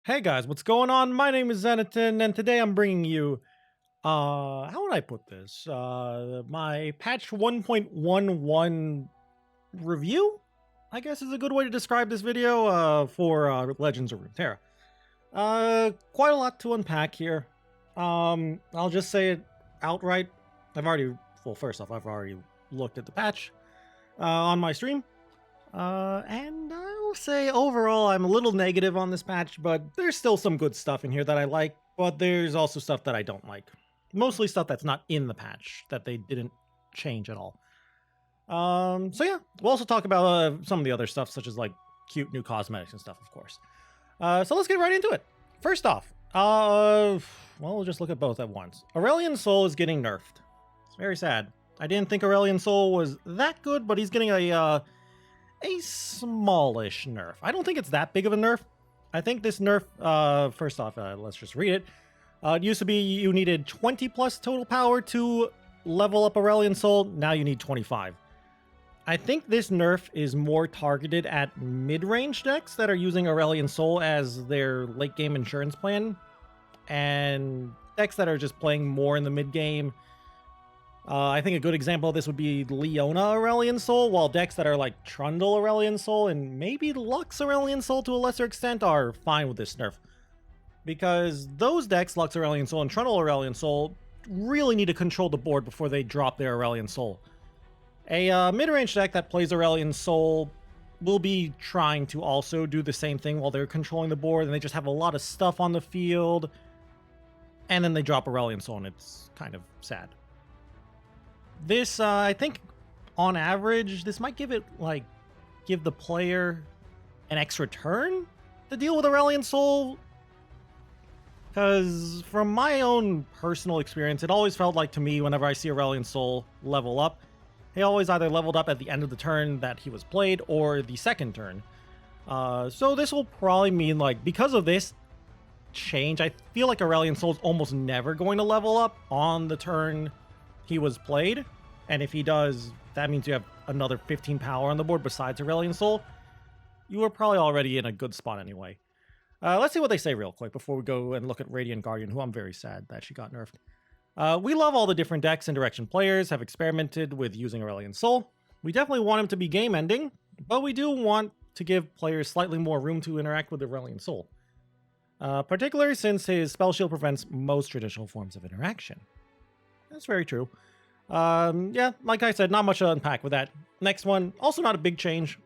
Hey guys, what's going on? My name is Zenaton, and today I'm bringing you, how would I put this? My patch 1.11 review, I guess is a good way to describe this video, for, Legends of Runeterra. Quite a lot to unpack here. I'll just say it outright. First off, I've already looked at the patch, on my stream. And I'll say overall I'm a little negative on this patch, but there's still some good stuff in here that I like, but there's also stuff that I don't like. Mostly stuff that's not in the patch, that they didn't change at all. So yeah, we'll also talk about some of the other stuff, such as like cute new cosmetics and stuff, of course. So let's get right into it. First off, well, we'll just look at both at once. Aurelion Soul is getting nerfed. It's very sad. I didn't think Aurelion Soul was that good, but he's getting a smallish nerf. I don't think it's that big of a nerf. I think this nerf, first off, let's just read it. It used to be you needed 20 plus total power to level up Aurelion Soul. Now you need 25. I think this nerf is more targeted at mid-range decks that are using Aurelion Soul as their late game insurance plan, and decks that are just playing more in the mid game. I think a good example of this would be Leona Aurelion Soul, while decks that are like Trundle Aurelion Soul and maybe Lux Aurelion Soul to a lesser extent are fine with this nerf. Because those decks, Lux Aurelion Soul and Trundle Aurelion Soul, really need to control the board before they drop their Aurelion Soul. A mid-range deck that plays Aurelion Soul will be trying to also do the same thing while they're controlling the board, and they just have a lot of stuff on the field, and then they drop Aurelion Soul, and it's kind of sad. This, I think, on average, this might give the player an extra turn to deal with Aurelion Soul. Because from my own personal experience, it always felt like to me whenever I see Aurelion Soul level up, he always either leveled up at the end of the turn that he was played or the second turn. So this will probably mean, like, because of this change, I feel like Aurelion Soul is almost never going to level up on the turn he was played, and if he does, that means you have another 15 power on the board besides Aurelion Soul. You are probably already in a good spot anyway. Let's see what they say real quick before we go and look at Radiant Guardian, who I'm very sad that she got nerfed. We love all the different decks and direction players have experimented with using Aurelion Soul. We definitely want him to be game ending, but we do want to give players slightly more room to interact with Aurelion Soul. Particularly since his spell shield prevents most traditional forms of interaction. That's very true. Yeah, like I said, not much to unpack with that. Next one, also not a big change.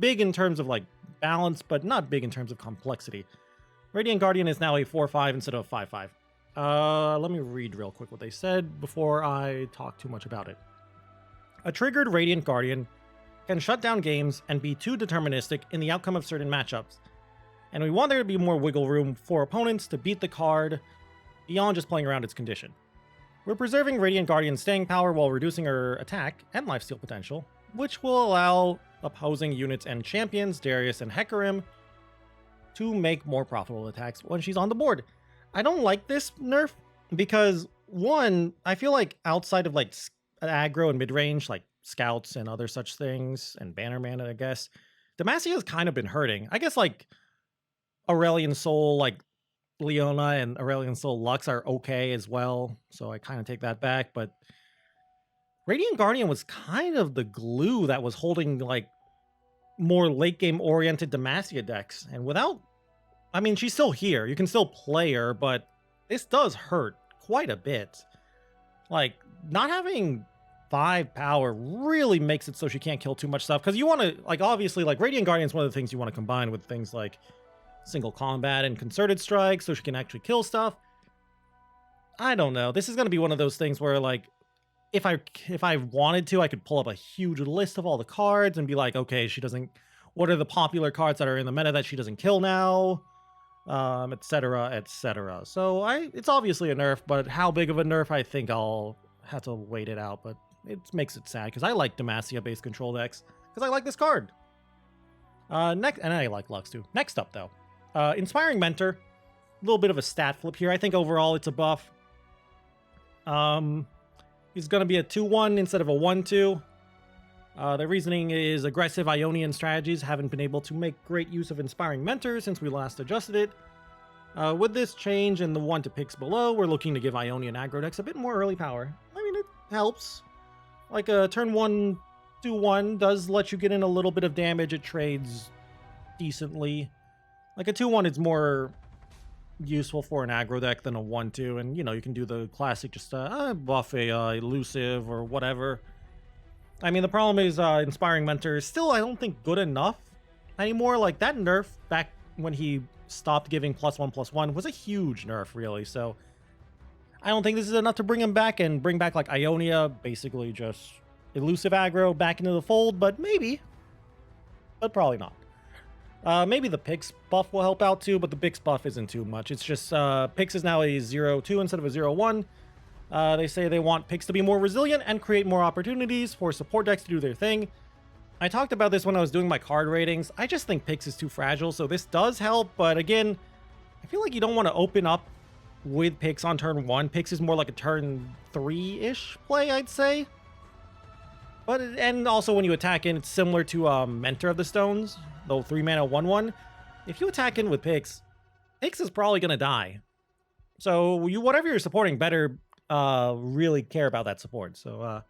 Big in terms of like balance, but not big in terms of complexity. Radiant Guardian is now a 4/5 instead of 5/5. Let me read real quick what they said before I talk too much about it. A triggered Radiant Guardian can shut down games and be too deterministic in the outcome of certain matchups. And we want there to be more wiggle room for opponents to beat the card beyond just playing around its condition. We're preserving Radiant Guardian's staying power while reducing her attack and lifesteal potential, which will allow opposing units and champions, Darius and Hecarim, to make more profitable attacks when she's on the board. I don't like this nerf because, one, I feel like outside of like aggro and mid-range, like scouts and other such things, and banner mana, I guess, Demacia has kind of been hurting. I guess like Aurelion Soul, like Leona and Aurelion Soul Lux are okay as well, so I kind of take that back, but Radiant Guardian was kind of the glue that was holding like more late game oriented Demacia decks, and without, I mean, she's still here, you can still play her, but this does hurt quite a bit. Like, not having 5 power really makes it so she can't kill too much stuff, because you want to, like, obviously, like, Radiant Guardian is one of the things you want to combine with things like single combat and concerted strike so she can actually kill stuff. I don't know. This is going to be one of those things where, like, if I wanted to, I could pull up a huge list of all the cards and be like, okay, she doesn't, what are the popular cards that are in the meta that she doesn't kill now, etc., etc. So it's obviously a nerf, but how big of a nerf, I think I'll have to wait it out, but it makes it sad because I like Demacia based control decks because I like this card. Next, and I like Lux too. Next up though, Inspiring Mentor, a little bit of a stat flip here. I think overall it's a buff. He's going to be a 2/1 instead of a 1/2. The reasoning is aggressive Ionian strategies haven't been able to make great use of Inspiring Mentor since we last adjusted it. With this change and the 1 to picks below, we're looking to give Ionian aggro decks a bit more early power. I mean, it helps. Like a turn 1 2-1 does let you get in a little bit of damage. It trades decently. Like a 2-1 is more useful for an aggro deck than a 1-2, and you can do the classic just buff a elusive or whatever. I mean, the problem is Inspiring Mentor is still, I don't think, good enough anymore. Like that nerf back when he stopped giving +1/+1 was a huge nerf, really. So I don't think this is enough to bring him back and bring back like Ionia, basically just elusive aggro back into the fold, but maybe, but probably not. Maybe the Pix buff will help out too, but the Pix buff isn't too much. It's just Pix is now a 0-2 instead of a 0-1. They say they want Pix to be more resilient and create more opportunities for support decks to do their thing. I talked about this when I was doing my card ratings. I just think Pix is too fragile, so this does help, but again, I feel like you don't want to open up with Pix on turn 1. Pix is more like a turn 3-ish play, I'd say. But, and also when you attack in, it's similar to Mentor of the Stones, though 3-mana 1/1. If you attack in with Pix, Pix is probably going to die. So whatever you're supporting, better really care about that support. So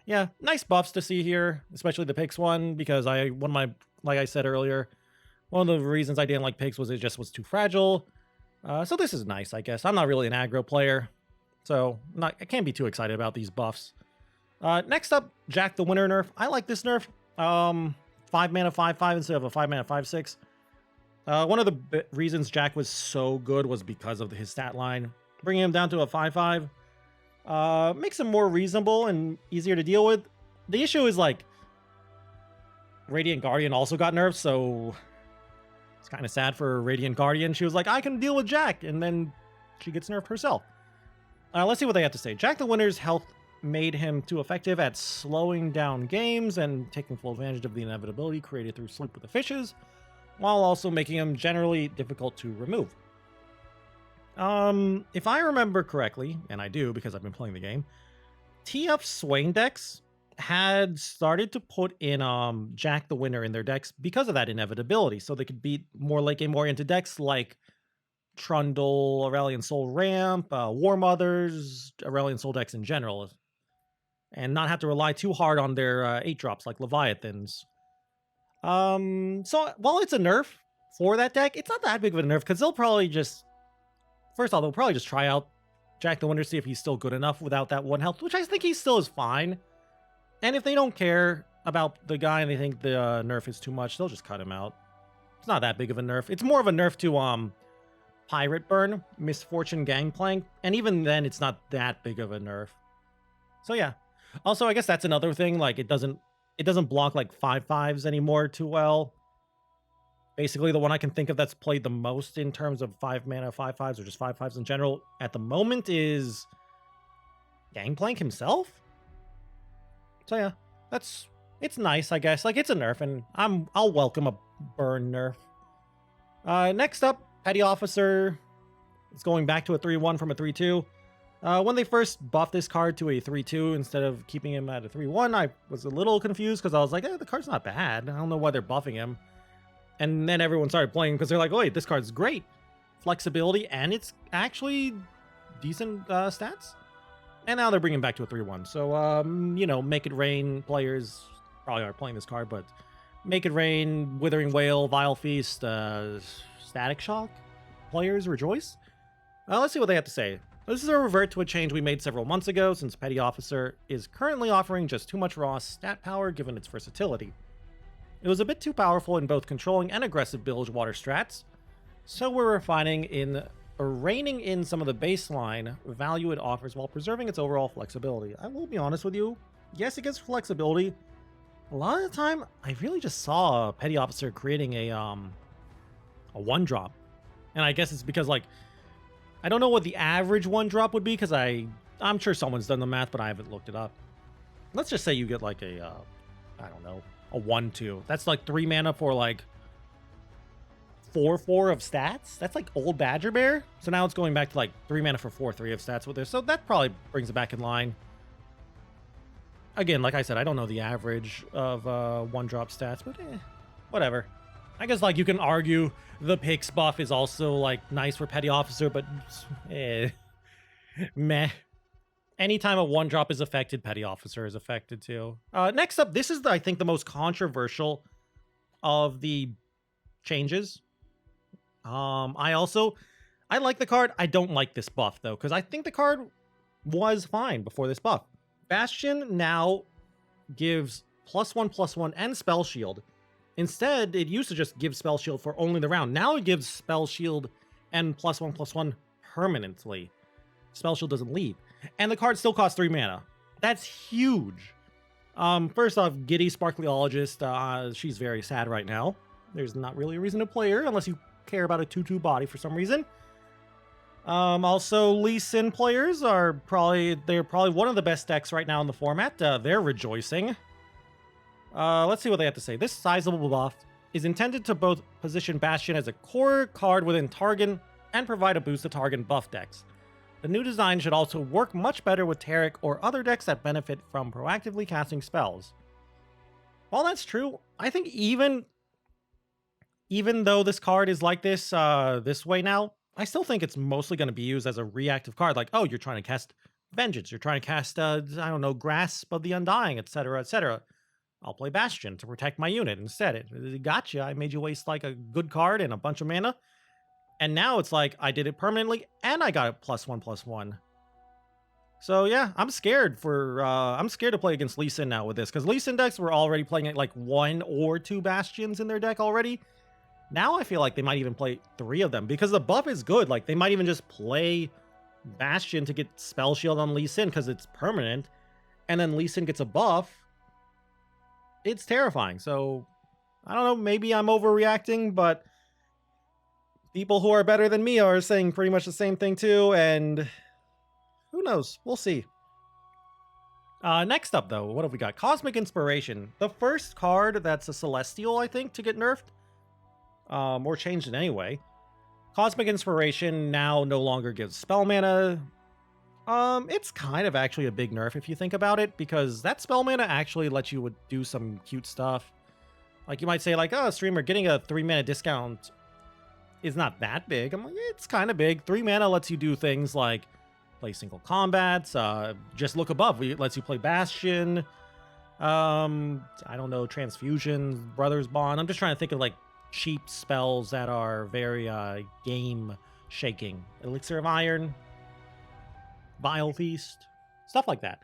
yeah, nice buffs to see here, especially the Pix one, because like I said earlier, one of the reasons I didn't like Pix was it just was too fragile. So this is nice, I guess. I'm not really an aggro player, so I can't be too excited about these buffs. Next up, Jack the Winner nerf. I like this nerf. 5-mana 5/5 instead of a 5-mana 5/6. One of the reasons Jack was so good was because of his stat line. Bringing him down to a 5/5 makes him more reasonable and easier to deal with. The issue is like Radiant Guardian also got nerfed, so it's kind of sad for Radiant Guardian. She was like, I can deal with Jack, and then she gets nerfed herself. Let's see what they have to say. Jack the Winner's health made him too effective at slowing down games and taking full advantage of the inevitability created through Sleep with the Fishes, while also making him generally difficult to remove. If I remember correctly, and I do because I've been playing the game, TF Swain decks had started to put in Jack the Winner in their decks because of that inevitability, so they could beat more late game oriented decks like Trundle, Aurelion Soul Ramp, War Mothers, Aurelion Soul decks in general, and not have to rely too hard on their 8-drops like Leviathans. So while it's a nerf for that deck, it's not that big of a nerf because they'll probably just, first of all, they'll probably just try out Jack the Winner, see if he's still good enough without that 1 health, which I think he still is fine. And if they don't care about the guy and they think the nerf is too much, they'll just cut him out. It's not that big of a nerf. It's more of a nerf to Pirate Burn, Misfortune Gangplank, and even then it's not that big of a nerf. So yeah. Also, I guess that's another thing, like it doesn't block like 5/5s anymore too well. Basically, the one I can think of that's played the most in terms of 5-mana 5/5s or just 5/5s in general at the moment is Gangplank himself. So yeah, it's nice, I guess. Like it's a nerf, and I'll welcome a burn nerf. Next up, Petty Officer is going back to a 3/1 from a 3/2. When they first buffed this card to a 3/2 instead of keeping him at a 3/1, I was a little confused because I was like, the card's not bad. I don't know why they're buffing him. And then everyone started playing because they're like, oh wait, this card's great. Flexibility, and it's actually decent stats. And now they're bringing back to a 3/1. So, Make It Rain players probably aren't playing this card, but Make It Rain, Withering Wail, Vile Feast, Static Shock players rejoice. Let's see what they have to say. This is a revert to a change we made several months ago, since Petty Officer is currently offering just too much raw stat power given its versatility. It was a bit too powerful in both controlling and aggressive Bilgewater strats, so we're reining in some of the baseline value it offers while preserving its overall flexibility. I will be honest with you, yes, it gives flexibility. A lot of the time, I really just saw Petty Officer creating a 1-drop. And I guess it's because, like, I don't know what the average 1-drop would be, because I'm sure someone's done the math, but I haven't looked it up. Let's just say you get, like, a 1/2. That's, like, 3 mana for, like, 4/4 of stats. That's, like, old Badger Bear. So now it's going back to, like, 3 mana for 4/3 of stats with this. So that probably brings it back in line. Again, like I said, I don't know the average of 1-drop stats, but whatever. I guess, like, you can argue the Pix buff is also, like, nice for Petty Officer, but meh. Anytime a 1-drop is affected, Petty Officer is affected too. Next up, this is, I think, the most controversial of the changes. I like the card. I don't like this buff, though, because I think the card was fine before this buff. Bastion now gives +1/+1 and Spell Shield. Instead, it used to just give Spell Shield for only the round. Now it gives Spell Shield and +1/+1 permanently. Spell Shield doesn't leave. And the card still costs 3 mana. That's huge. First off, Giddy Sparkleologist, she's very sad right now. There's not really a reason to play her unless you care about a 2/2 body for some reason. Also, Lee Sin players are probably one of the best decks right now in the format. They're rejoicing. Let's see what they have to say. This sizable buff is intended to both position Bastion as a core card within Targon and provide a boost to Targon buff decks. The new design should also work much better with Taric or other decks that benefit from proactively casting spells. While that's true, I think even though this card is like this way now, I still think it's mostly going to be used as a reactive card. Like, oh, you're trying to cast Vengeance, you're trying to cast, I don't know, Grasp of the Undying, etc., etc. I'll play Bastion to protect my unit instead. It gotcha. I made you waste like a good card and a bunch of mana. And now it's like, I did it permanently, and I got it +1/+1. So yeah, I'm scared to play against Lee Sin now with this, because Lee Sin decks were already playing like 1 or 2 Bastions in their deck already. Now I feel like they might even play 3 of them, because the buff is good. Like, they might even just play Bastion to get Spell Shield on Lee Sin, because it's permanent, and then Lee Sin gets a buff. It's terrifying. So, I don't know, maybe I'm overreacting, but people who are better than me are saying pretty much the same thing too, and who knows? We'll see. Next up, though, what have we got? Cosmic Inspiration. The first card that's a Celestial, I think, to get nerfed. Or changed in any way. Cosmic Inspiration now no longer gives spell mana. It's kind of actually a big nerf if you think about it, because that spell mana actually lets you do some cute stuff. Like, you might say, like, oh, streamer, getting a 3 mana discount is not that big. I'm like, it's kind of big. 3 mana lets you do things like play single combats, just look above. It lets you play Bastion, I don't know, Transfusion, Brothers Bond. I'm just trying to think of, like, cheap spells that are very game-shaking. Elixir of Iron, Vile Feast, stuff like that.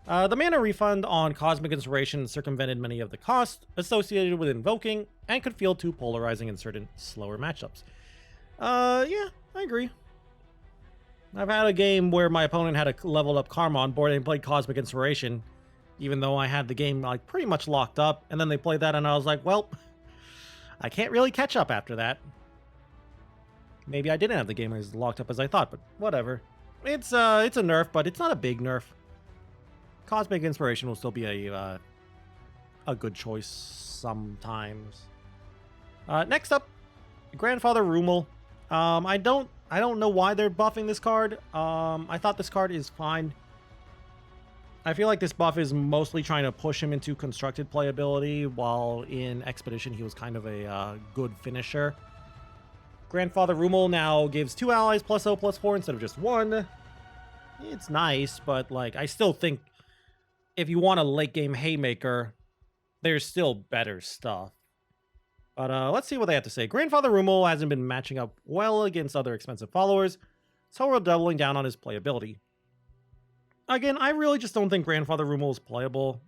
The mana refund on Cosmic Inspiration circumvented many of the costs associated with invoking and could feel too polarizing in certain slower matchups. Yeah, I agree. I've had a game where my opponent had a leveled up Karma on board and played Cosmic Inspiration, even though I had the game like pretty much locked up, and then they played that and I was like, well, I can't really catch up after that. Maybe I didn't have the game as locked up as I thought, but whatever. It's a nerf, but it's not a big nerf. Cosmic Inspiration will still be a good choice sometimes. Next up, Grandfather Roomel. I don't know why they're buffing this card. I thought this card is fine. I feel like this buff is mostly trying to push him into constructed playability, while in Expedition he was kind of a good finisher. Grandfather Roomel now gives 2 allies +0/+4 instead of just 1. It's nice, but like, I still think if you want a late game haymaker, there's still better stuff. But let's see what they have to say. Grandfather Roomel hasn't been matching up well against other expensive followers, so we're doubling down on his playability. Again, I really just don't think Grandfather Roomel is playable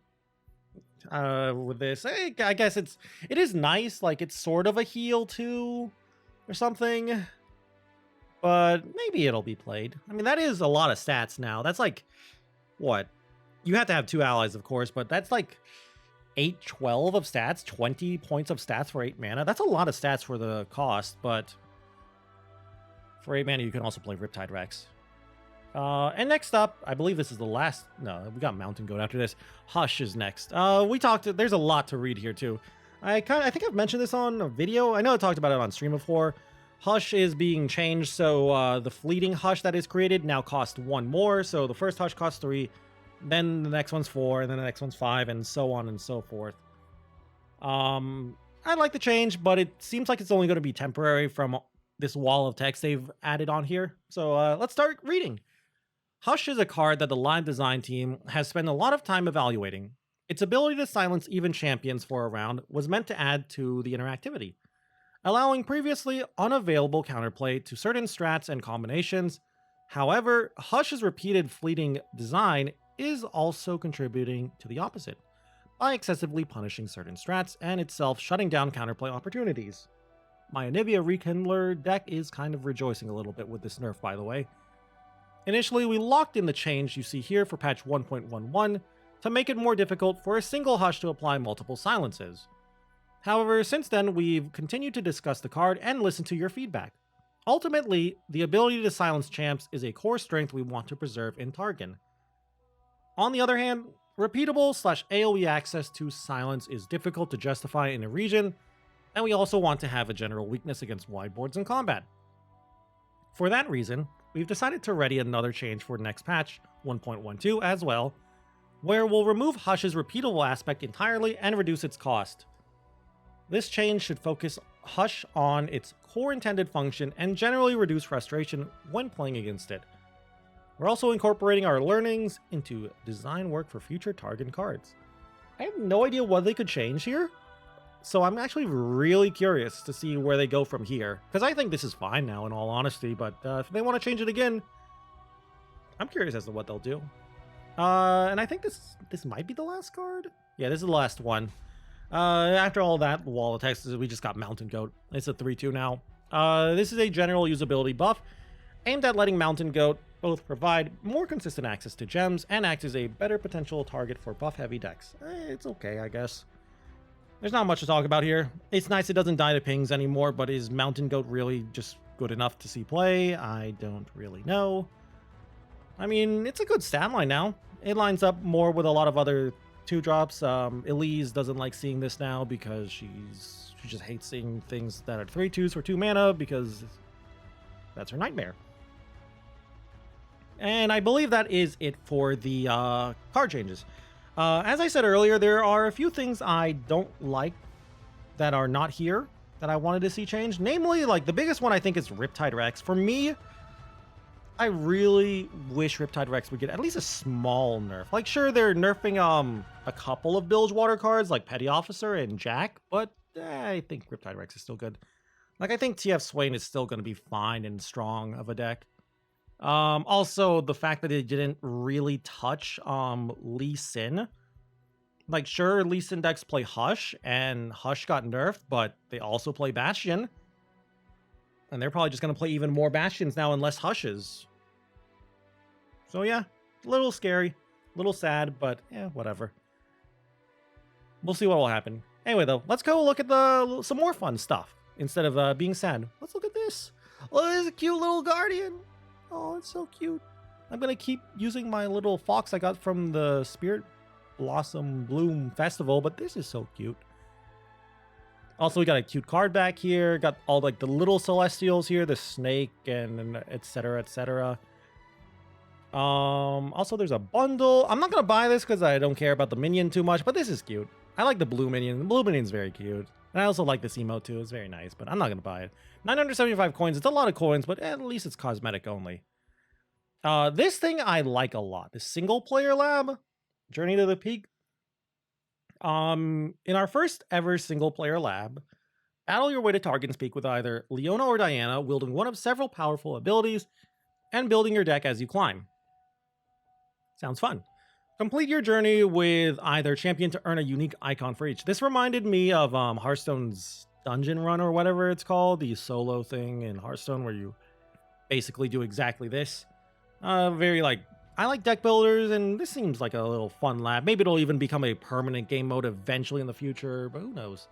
with this. I guess it is nice, like it's sort of a heal too, or something. But maybe it'll be played. I mean, that is a lot of stats now. That's like, what? You have to have 2 allies, of course, but that's like 8/12 of stats, 20 points of stats for 8 mana. That's a lot of stats for the cost, but for 8 mana, you can also play Riptide Rex. And next up, I believe this is the last. No, we got Mountain Goat after this. Hush is next. There's a lot to read here too. I think I've mentioned this on a video. I know I talked about it on stream before. Hush is being changed, so the fleeting Hush that is created now costs 1 more. So the first Hush costs 3, then the next one's 4, and then the next one's 5, and so on and so forth. I I like the change, but it seems like it's only going to be temporary from this wall of text they've added on here. So let's start reading. Hush is a card that the live design team has spent a lot of time evaluating. Its ability to silence even champions for a round was meant to add to the interactivity, allowing previously unavailable counterplay to certain strats and combinations. However, Hush's repeated fleeting design is also contributing to the opposite, by excessively punishing certain strats and itself shutting down counterplay opportunities. My Anivia Rekindler deck is kind of rejoicing a little bit with this nerf, by the way. Initially, we locked in the change you see here for patch 1.11 to make it more difficult for a single Hush to apply multiple silences. However, since then, we've continued to discuss the card and listen to your feedback. Ultimately, the ability to silence champs is a core strength we want to preserve in Targon. On the other hand, repeatable/AoE access to silence is difficult to justify in a region, and we also want to have a general weakness against wide boards in combat. For that reason, we've decided to ready another change for next patch, 1.12 as well, where we'll remove Hush's repeatable aspect entirely and reduce its cost. This change should focus Hush on its core intended function and generally reduce frustration when playing against it. We're also incorporating our learnings into design work for future Targon cards. I have no idea what they could change here, so I'm actually really curious to see where they go from here, because I think this is fine now in all honesty, but if they want to change it again, I'm curious as to what they'll do. And I think this might be the last card? Yeah, this is the last one. After all that, the wall of text, we just got Mountain Goat. It's a 3-2 now. This is a general usability buff aimed at letting Mountain Goat both provide more consistent access to gems and act as a better potential target for buff-heavy decks. It's okay, I guess. There's not much to talk about here. It's nice it doesn't die to pings anymore, but is Mountain Goat really just good enough to see play? I don't really know. I mean, it's a good stat line now. It lines up more with a lot of other 2-drops. Elise doesn't like seeing this now because she just hates seeing things that are 3/2s for 2 mana because that's her nightmare. And I believe that is it for the card changes. As I said earlier, there are a few things I don't like that are not here that I wanted to see changed. Namely, like the biggest one I think is Riptide Rex. For me, I really wish Riptide Rex would get at least a small nerf. Like, sure, they're nerfing a couple of Bilgewater cards like Petty Officer and Jack, but I think Riptide Rex is still good. Like, I think TF Swain is still going to be fine and strong of a deck. Also, the fact that it didn't really touch Lee Sin. Like, sure, Lee Sin decks play Hush, and Hush got nerfed, but they also play Bastion. And they're probably just going to play even more Bastions now and less Hushes. So yeah, a little scary, a little sad, but yeah, whatever. We'll see what will happen. Anyway, though, let's go look at some more fun stuff instead of being sad. Let's look at this. Oh, there's a cute little Guardian. Oh, it's so cute. I'm going to keep using my little fox I got from the Spirit Blossom Bloom Festival, but this is so cute. Also, we got a cute card back here. Got all like the little Celestials here, the snake and etc, etc. Also, there's a bundle. I'm not going to buy this because I don't care about the Minion too much, but this is cute. I like the blue Minion. The blue Minion's very cute. And I also like this emote too. It's very nice, but I'm not going to buy it. 975 coins. It's a lot of coins, but at least it's cosmetic only. This thing I like a lot. The single player lab, Journey to the Peak. In our first ever single player lab, battle your way to Targon's Peak with either Leona or Diana, wielding one of several powerful abilities, and building your deck as you climb. Sounds fun. Complete your journey with either champion to earn a unique icon for each. This reminded me of Hearthstone's Dungeon Run or whatever it's called, the solo thing in Hearthstone where you basically do exactly this. I like deck builders, and this seems like a little fun lab. Maybe it'll even become a permanent game mode eventually in the future, but who knows.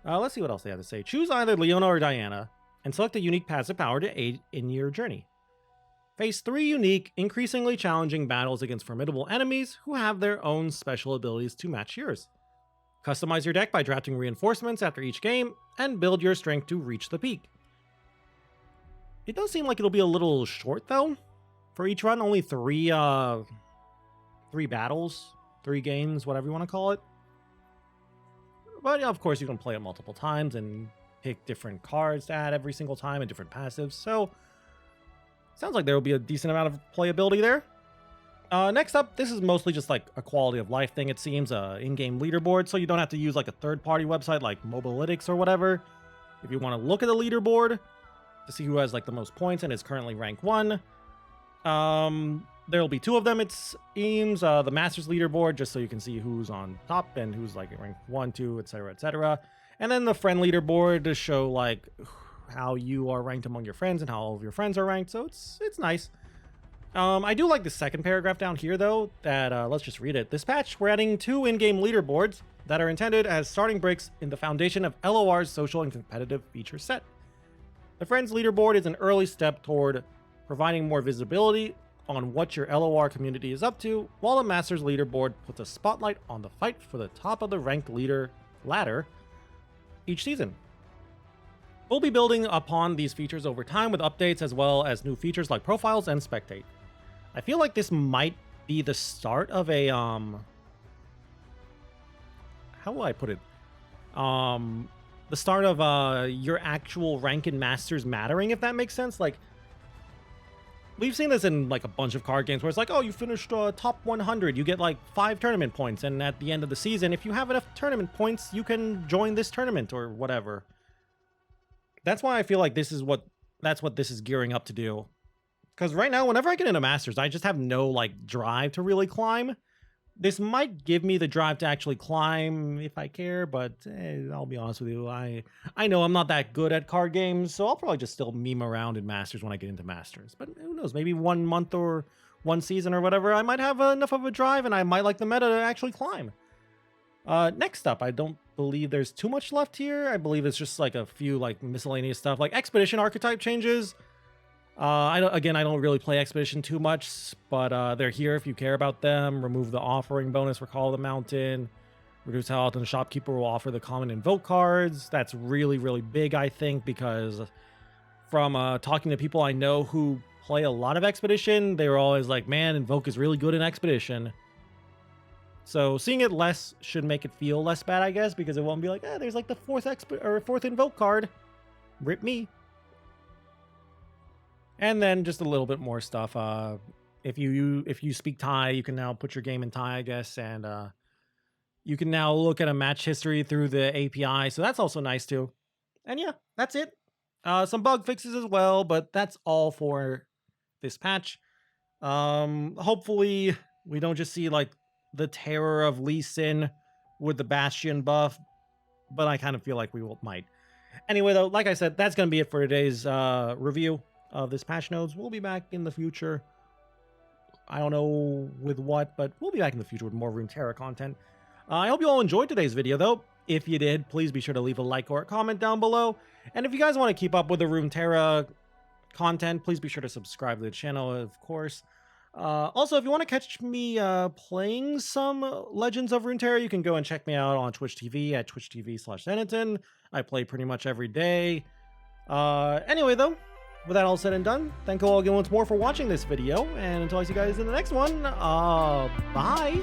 Let's see what else they have to say. Choose either Leona or Diana, and select a unique passive power to aid in your journey. Face 3 unique, increasingly challenging battles against formidable enemies who have their own special abilities to match yours. Customize your deck by drafting reinforcements after each game, and build your strength to reach the peak. It does seem like it'll be a little short, though. For each run, only 3 battles, 3 games, whatever you want to call it. But of course, you can play it multiple times and pick different cards to add every single time and different passives. So sounds like there will be a decent amount of playability there. Next up, this is mostly just like a quality of life thing, it seems, in-game leaderboard, so you don't have to use like a third-party website like Mobalytics or whatever. If you want to look at the leaderboard to see who has like the most points and is currently rank 1, there will be 2 of them, it seems. The Masters leaderboard, just so you can see who's on top and who's like rank 1, 2, etc., etc. And then the friend leaderboard to show like how you are ranked among your friends and how all of your friends are ranked, so it's nice. I do like the second paragraph down here, though, that, let's just read it. This patch, we're adding 2 in-game leaderboards that are intended as starting bricks in the foundation of LoR's social and competitive feature set. The Friends leaderboard is an early step toward providing more visibility on what your LoR community is up to, while the Masters leaderboard puts a spotlight on the fight for the top of the ranked leader ladder each season. We'll be building upon these features over time with updates as well as new features like profiles and spectate. I feel like this might be the start of a, how will I put it? The start of your actual rank in Masters mattering, if that makes sense. Like, we've seen this in like a bunch of card games where it's like, oh, you finished top 100, you get like 5 tournament points, and at the end of the season, if you have enough tournament points, you can join this tournament or whatever. That's why I feel like that's what this is gearing up to do. Because right now, whenever I get into Masters, I just have no like drive to really climb. This might give me the drive to actually climb if I care, but I'll be honest with you, I know I'm not that good at card games, so I'll probably just still meme around in Masters when I get into Masters. But who knows, maybe 1 month or 1 season or whatever, I might have enough of a drive and I might like the meta to actually climb. Next up, I don't believe there's too much left here. I believe it's just like a few like miscellaneous stuff, like Expedition archetype changes. I don't really play Expedition too much, but they're here if you care about them. Remove the offering bonus for Call of the Mountain. Reduce how often the shopkeeper will offer the common invoke cards. That's really, really big, I think, because from talking to people I know who play a lot of Expedition, they were always like, man, invoke is really good in Expedition. So seeing it less should make it feel less bad, I guess, because it won't be like, there's like the fourth invoke card. Rip me. And then just a little bit more stuff. If you speak Thai, you can now put your game in Thai, I guess, and you can now look at a match history through the API, so that's also nice too. And yeah, that's it. Some bug fixes as well, but that's all for this patch. Hopefully we don't just see like the terror of Lee Sin with the Bastion buff, but I kind of feel like we might. Anyway, though, like I said, that's going to be it for today's review of this patch notes. We'll be back in the future. I don't know with what, but we'll be back in the future with more Runeterra content. I hope you all enjoyed today's video, though. If you did, please be sure to leave a like or a comment down below. And if you guys want to keep up with the Runeterra content, please be sure to subscribe to the channel, of course. Also, if you want to catch me playing some Legends of Runeterra, you can go and check me out on Twitch TV at twitch.tv/Zenitton. I play pretty much every day. Anyway, though, with that all said and done, thank you all again once more for watching this video, and until I see you guys in the next one, bye!